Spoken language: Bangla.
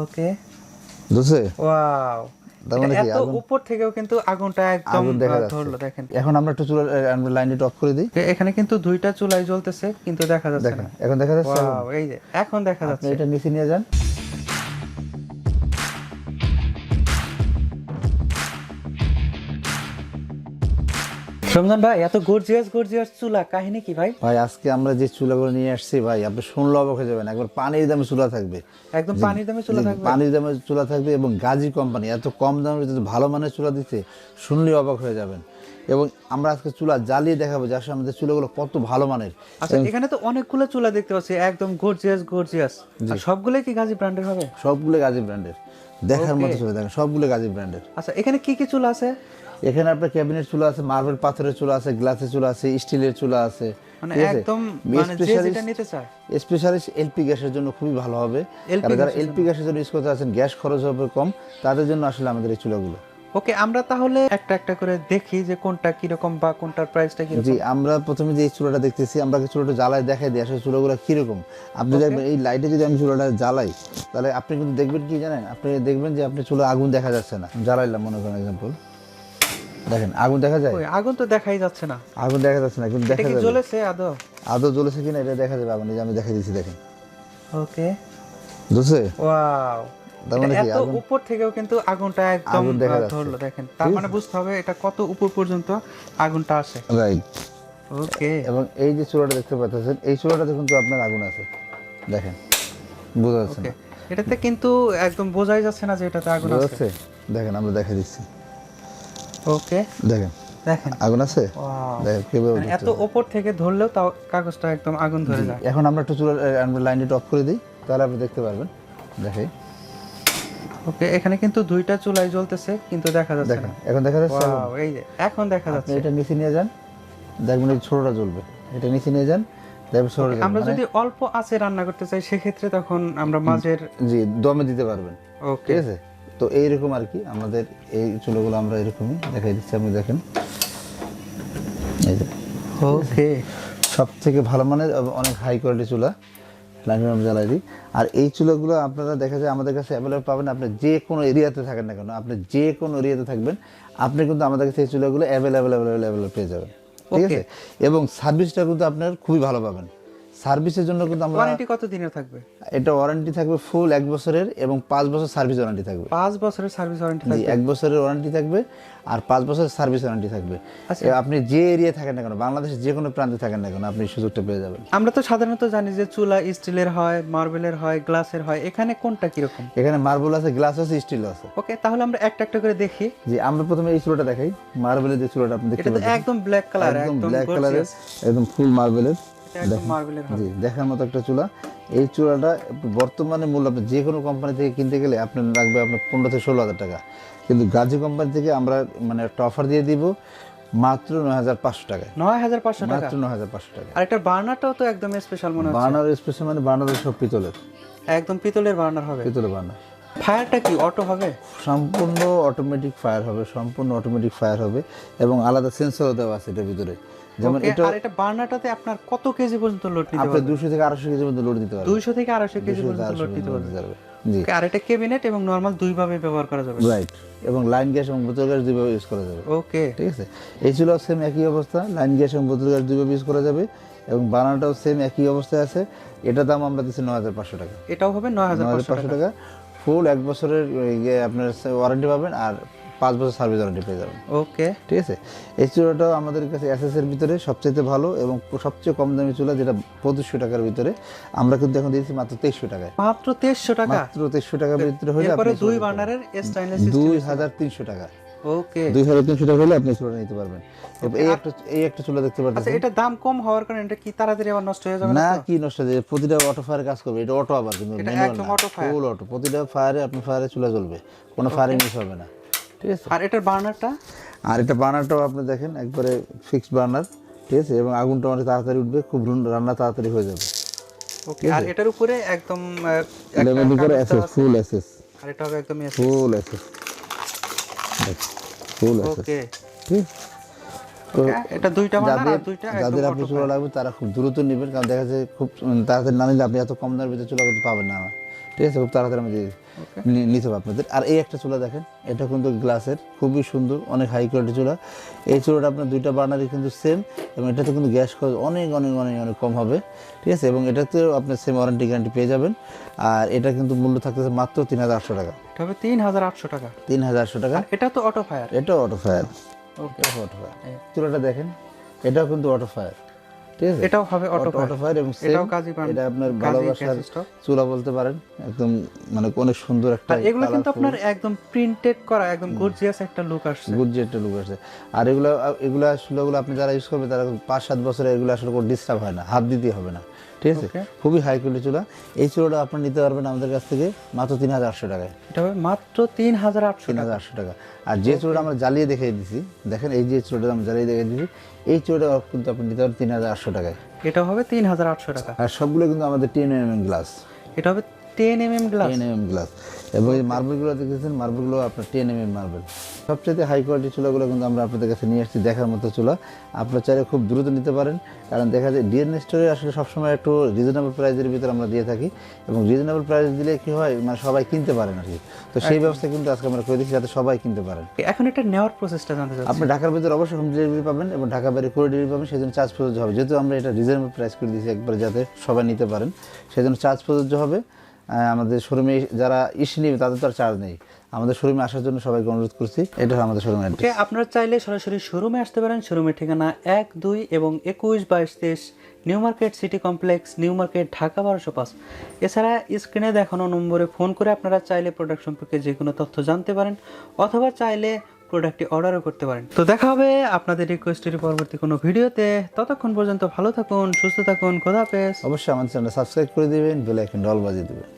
ওকে বুঝছে? ওয়াও, তার মানে কি এত উপর থেকেও কিন্তু আগুনটা একদম ধরলো দেখেন। এখন আমরা একটু চুলা আমরা লাইনটা অফ করে দিই। এখানে কিন্তু দুইটা চুলাই জ্বলতেছে কিন্তু দেখা যাচ্ছে দেখেন না। এখন দেখা যাচ্ছে। ওয়াও, এই যে এখন দেখা আপনি যাচ্ছে। এটা নিচে নিয়ে যান। রমজান ভাই, এত গর্জিয়াস গর্জিয়াস চুলা, কাহিনী কি ভাই? ভাই আজকে আমরা যে চুলাগুলো নিয়ে আসছি ভাই, আপনি শুনলে অবাক হয়ে যাবেন। একবার পানির দামে চুলা থাকবে, একদম পানির দামে চুলা থাকবে। পানির দামে চুলা থাকবে এবং গাজী কোম্পানি এত কম দামে যদি ভালো মানের চুলা দিচ্ছে, শুনলেই অবাক হয়ে যাবেন। এবং আমরা আজকে চুলা জ্বালিয়ে দেখাবো যে আসলে আমাদের চুলাগুলো কত ভালো মানের। আচ্ছা, এখানে তো অনেকগুলো চুলা দেখতে পাচ্ছি, একদম গর্জিয়াস গর্জিয়াস। আর সবগুলোই কি গাজী ব্র্যান্ডের হবে? সবগুলো গাজী ব্র্যান্ডের, দেখার মতো চুলা। দেখেন সবগুলো গাজী ব্র্যান্ডের। আচ্ছা, এখানে কি কি চুলা আছে? এখানে আপনার ক্যাবিনেট চুলা আছে, মার্বেল পাথরের চুলা আছে, গ্লাসের চুলা আছে, স্টিলের চুলা আছে। মানে একদম মানে যে যেটা নিতে চায়। স্পেশালি এলপি গ্যাসের জন্য খুবই ভালো হবে। কারণ যারা এলপি গ্যাসের জন্য ইউজ করতে আছেন, গ্যাস খরচ হবে কম, তাদের জন্য আসলে আমাদের এই চুলাগুলো। ওকে, আমরা তাহলে একটা একটা করে দেখি যে কোনটা কি রকম বা কোনটার প্রাইসটা কি রকম। জি, আমরা প্রথমে যে চুলাটা দেখতেছি, আমরা চুলাটা জ্বালায় দেখাই দিই আসলে চুলাগুলো কি রকম। আপনি দেখবেন এই লাইটে যদি আমি চুলাটা জ্বালাই, তাহলে আপনি কিন্তু দেখবেন কি জানেন, আপনি দেখবেন যে আপনি চুলা আগুন দেখা যাচ্ছে না। জ্বালাইলাম মনে করেন এক্সাম্পল, দেখেন আগুন দেখা যায়? আগুন তো দেখাই যাচ্ছে না। আগুন দেখা যাচ্ছে না, কিন্তু দেখা যাবে। এটা কি জ্বলেছে আদৌ? আদৌ জ্বলেছে কিনা এটা দেখা যাবে আগুন। এই যে আমি দেখাই দিচ্ছি, দেখেন। ওকে, বুঝছে? ওয়াও, তার মানে কি এত উপর থেকেও কিন্তু আগুনটা একদম ধরলো দেখেন। তার মানে বুঝতে হবে এটা কত উপর পর্যন্ত আগুনটা আসে। রাইট। ওকে, এবং এই যে চুলাটা দেখতে পাচ্ছেন, এই চুলাটাতে কিন্তু আপনার আগুন আছে, দেখেন। বোঝা যাচ্ছে না? এটাতে কিন্তু একদম বোঝাই যাচ্ছে না যে এটাতে আগুন আছে। দেখেন আমরা দেখাই দিচ্ছি। ওকে, দেখেন দেখেন আগুন আছে। দেখেন কিভাবে এত উপর থেকে ধরলেও তাও কাগজটা একদম আগুন ধরে যায়। এখন আমরা একটু চুলা আমরা লাইনটা অফ করে দিই, তাহলে আপনি দেখতে পারবেন। দেখাই। ওকে, এখানে কিন্তু দুইটা চুলাই জ্বলতেছে কিন্তু দেখা যাচ্ছে না। এখন দেখা যাচ্ছে। ওয়াও, এই যে এখন দেখা যাচ্ছে। এটা নিচে নিয়ে যান, দেখবেন এই ছোটটা জ্বলবে। এটা নিচে নিয়ে যান, দেখবেন ছোটটা। আমরা যদি অল্প আঁচে রান্না করতে চাই সেক্ষেত্রে তখন আমরা মাঝের জি দমে দিতে পারবেন। ওকে, ঠিক আছে? তো এইরকম আর কি আমাদের এই চুলাগুলো আমরা এরকমই দেখাই দিচ্ছি। আপনি দেখেন এই যে। ওকে, সব থেকে ভালো মানের অনেক হাই কোয়ালিটি চুলা লাইনে আমরা জ্বালাই দিই। আর এই চুলাগুলো আপনারা দেখা যায় আমাদের কাছে অ্যাভেলেবল পাবেন। আপনি যে কোনো এরিয়াতে থাকেন না কেন, আপনি যে কোনো এরিয়াতে থাকবেন, আপনি কিন্তু আমাদের কাছে এই চুলাগুলো অ্যাভেলেবল পেয়ে যাবেন। ঠিক আছে? এবং সার্ভিসটা কিন্তু আপনার খুবই ভালো পাবেন। সার্ভিসের জন্য কিন্তু আমরা ওয়ারেন্টি কত দিনের থাকবে? এটা ওয়ারেন্টি থাকবে ফুল 1 বছরের এবং 5 বছর সার্ভিস ওয়ারেন্টি থাকবে। 5 বছরের সার্ভিস ওয়ারেন্টি থাকবে। 1 বছরের ওয়ারেন্টি থাকবে আর 5 বছরের সার্ভিস ওয়ারেন্টি থাকবে। আপনি যে এরিয়া থাকেন না কেন, বাংলাদেশের যে কোনো প্রান্তে থাকেন না কেন, আপনি সুযোগটা পেয়ে যাবেন। আমরা তো সাধারণত জানি যে চুলা স্টিলের হয়, মার্বেলের হয়, গ্লাসের হয়। এখানে কোনটা কি রকম? এখানে মার্বেল আছে, গ্লাস আছে, স্টিল আছে। ওকে, তাহলে আমরা একটা একটা করে দেখি। জি, আমরা প্রথমে এই চুলাটা দেখাই। মার্বেলের যে চুলাটা আপনি দেখতে পাচ্ছেন, একদম ব্ল্যাক কালার, একদম ব্ল্যাক কালারের, একদম ফুল মার্বেলের। একদম মার্বেলের হবে। জি, দেখার মতো একটা চুলা। এই চুলাটা বর্তমানে মূল্য আপনি যে কোনো কোম্পানি থেকে কিনতে গেলে আপনার লাগবে আপনার 15 থেকে 16,000 টাকা। কিন্তু গাজী কোম্পানি থেকে আমরা মানে একটা অফার দিয়ে দিব মাত্র 9,500 টাকায়। 9,500 টাকা? মাত্র 9,500 টাকা। আর একটা বার্নারটাও তো একদম স্পেশাল মনে হচ্ছে। বার্নার স্পেশাল মানে বার্নার সব পিতলের, একদম পিতলের বার্নার হবে। পিতলের বার্নার। ফায়ারটা কি অটো হবে? সম্পূর্ণ অটোমেটিক ফায়ার হবে, সম্পূর্ণ অটোমেটিক ফায়ার হবে এবং আলাদা সেন্সরও দেওয়া আছে এটার ভিতরে। যেমন এটা বার্নারটাতে আপনার কত কেজি পর্যন্ত লোড নিতে পারবে? আপনি 200 থেকে 250 কেজি পর্যন্ত লোড দিতে পারবেন। 200 থেকে 250 কেজি পর্যন্ত লোড দিতে পারবে। জি। আর এটা ক্যাবিনেট এবং নরমাল দুই ভাবে ব্যবহার করা যাবে। রাইট। এবং লাইন গ্যাস এবং বোতল গ্যাস দুইভাবে ইউজ করা যাবে। ওকে, ঠিক আছে? এই ছিল সেম একই অবস্থা, লাইন গ্যাস এবং বোতল গ্যাস দুইভাবে ইউজ করা যাবে এবং বার্নারটাও সেম একই অবস্থায় আছে। এটার দাম আমরা দিচ্ছি 9,500 টাকা। এটাও হবে 9,500 টাকা। ফুল 1 বছরের আপনার ওয়ারেন্টি পাবেন আর 5 বছর সার্ভিস ওয়ারেন্টি পেয়ে যাবেন। ওকে, ঠিক আছে? এই চুলাটাও আমাদের কাছে এসএস এর ভিতরে সবচেয়ে ভালো এবং সবচেয়ে কম দামি চুলা, যেটা 2500 টাকার ভিতরে। আমরা কিন্তু এখন দিয়েছি মাত্র 2300 টাকায়। মাত্র 2300 টাকা? মাত্র 2300 টাকার ভিতরে হলে আপনি দুই বার্নারের স্টেইনলেস স্টিল 2300 টাকা। ওকে, 2300 টাকা হলে আপনি চুলা নিতে পারবেন। এই একটা চুলা দেখতে পাচ্ছেন। আচ্ছা, এটা দাম কম হওয়ার কারণে এটা কি তাড়াতাড়ি আবার নষ্ট হয়ে যাবে না? কি নষ্ট হয়ে যাবে? প্রতিটা অটো ফায়ারে কাজ করবে। এটা অটো আবার কিন্তু ম্যানুয়াল না, ফুল অটো। প্রতিটা ফায়ারে আপনি ফায়ারে চুলা জ্বলবে, কোনো ফায়ারিং মিস হবে না। ঠিক আছে? আর এটার বার্নারটা? আর এটা বার্নারটাও আপনি দেখেন একবারে ফিক্সড বার্নার। ঠিক আছে? এবং আগুনটা অনেক তাড়াতাড়ি উঠবে, খুব রান্না তাড়াতাড়ি হয়ে যাবে। ওকে, আর এটার উপরে একদম লেমন উপরে এসএস, ফুল এসএস। আর এটা হবে একদম ফুল এসএস। ফুল এসএস। ওকে, ঠিক। তো এটা দুইটা বার্নার আর দুইটা একদম যাদের আপনি চুলা লাগবে তারা খুব দ্রুত নেবেন, কারণ দেখা যায় খুব তাড়াতাড়ি না নিলে আপনি এত কম দামের ভিতরে চুলা করতে পাবেন না। ঠিক আছে, খুব তাড়াতাড়ি আমি নিতে হবে আপনাদের। আর এই একটা চুলা দেখেন, এটা কিন্তু গ্লাসের, খুবই সুন্দর, অনেক হাই কোয়ালিটি চুলা। এই চুলাটা আপনার দুইটা বার্নারই কিন্তু সেম, এবং এটাতে কিন্তু গ্যাস খরচ অনেক অনেক অনেক অনেক কম হবে, ঠিক আছে। এবং এটাতেও আপনি সেম ওয়ারেন্টি গ্যারান্টি পেয়ে যাবেন। আর এটা কিন্তু মূল্য থাকতেছে মাত্র 3800 টাকা। তবে 3800 টাকা, 3800 টাকা। এটা তো অটো ফায়ার, এটাও অটো ফায়ার। ওকে, অটো ফায়ার চুলাটা দেখেন, এটাও কিন্তু অটো ফায়ার, ঠিক আছে, এটাও হবে অটো ফায়ার। এবং এটাও কাজী এটা আপনার ভালোবাসার চুলা বলতে পারেন, একদম মানে অনেক সুন্দর একটা। এগুলো কিন্তু আপনার একদম প্রিন্টেড করা, একদম গর্জিয়াস একটা লুক আসছে, গর্জিয়াস একটা লুক আসছে। আর এগুলা চুলাগুলো আপনি যারা ইউজ করবে তারা 5-7 বছরে এগুলো আসলে কোনো ডিস্টার্ব হয় না, হাত দিতে হবে না, ঠিক আছে। খুবই হাই কোয়ালিটি চুলা। এই চুলাটা আপনি নিতে পারবেন আমাদের কাছ থেকে মাত্র 3800 টাকায়। এটা হবে মাত্র 3800 টাকা। আর যে চুলাটা আমরা জ্বালিয়ে দেখিয়ে দিছি, দেখেন এই যে চুলাটা আমরা জ্বালিয়ে দেখিয়ে দিছি, এই চুলাটা কিন্তু আপনি নিতে পারবেন 3800 টাকায়। এটা হবে 3800 টাকা। আর সবগুলো কিন্তু আমাদের 10mm গ্লাস। এটা হবে 10mm গ্লাস, 10mm গ্লাস। এবং এই মার্বেলগুলো দেখতেছেন, মার্বেলগুলো আপনার 10mm মার্বেল। সবচেয়ে হাই কোয়ালিটি চুলাগুলো কিন্তু আমরা আপনাদের কাছে নিয়ে আসছি, দেখার মতো চুলা। আপনারা চাইলে খুব দ্রুত নিতে পারেন, কারণ দেখা যায় ডিএনএ স্টোরে আসলে সবসময় একটু রিজনেবল প্রাইসের ভিতরে আমরা দিয়ে থাকি, এবং রিজনেবল প্রাইস দিলে কি হয়, মানে সবাই কিনতে পারেন আর কি। তো সেই ব্যবস্থা কিন্তু আজকে আমরা করে দিচ্ছি যাতে সবাই কিনতে পারেন। এখন এটা নেওয়ার প্রসেসটা জানতে চাচ্ছি। আপনি ঢাকার ভিতরে অবশ্যই হোম ডেলিভারি পাবেন, এবং ঢাকা বাইরে করে ডেলিভারি পাবেন, সেজন্য চার্জ প্রযোজ্য হবে। যেহেতু আমরা এটা রিজনেবল প্রাইস করে দিয়েছি একবার, যাতে সবাই নিতে পারেন, সেজন্য চার্জ প্রযোজ্য হবে। আমাদের শোরুমে যারা নিবে তাদের তো আর চার্জ নেই। আমাদের শোরুমে আসার জন্য সবাইকে অনুরোধ করছি। এটা আমাদের শোরুমের অ্যাড্রেস। আপনারা চাইলে সরাসরি শোরুমে আসতে পারেন। শোরুমের ঠিকানা 1, 2 এবং 21, 22, 23 new market city complex, new market, Dhaka 1205। এছাড়া স্ক্রিনে দেখানো নম্বরে ফোন করে আপনারা চাইলে প্রোডাক্ট সম্পর্কে যে কোনো তথ্য জানতে পারেন, অথবা চাইলে প্রোডাক্টটি অর্ডারও করতে পারেন। তো দেখা হবে আপনাদের রিকোয়েস্টের পরবর্তী কোনো ভিডিওতে। ততক্ষণ পর্যন্ত ভালো থাকুন, সুস্থ থাকুন, খোদা হাফেজ। অবশ্যই আমাদের চ্যানেল সাবস্ক্রাইব করে দিবেন, বেল আইকন অল বাজিয়ে দিবেন।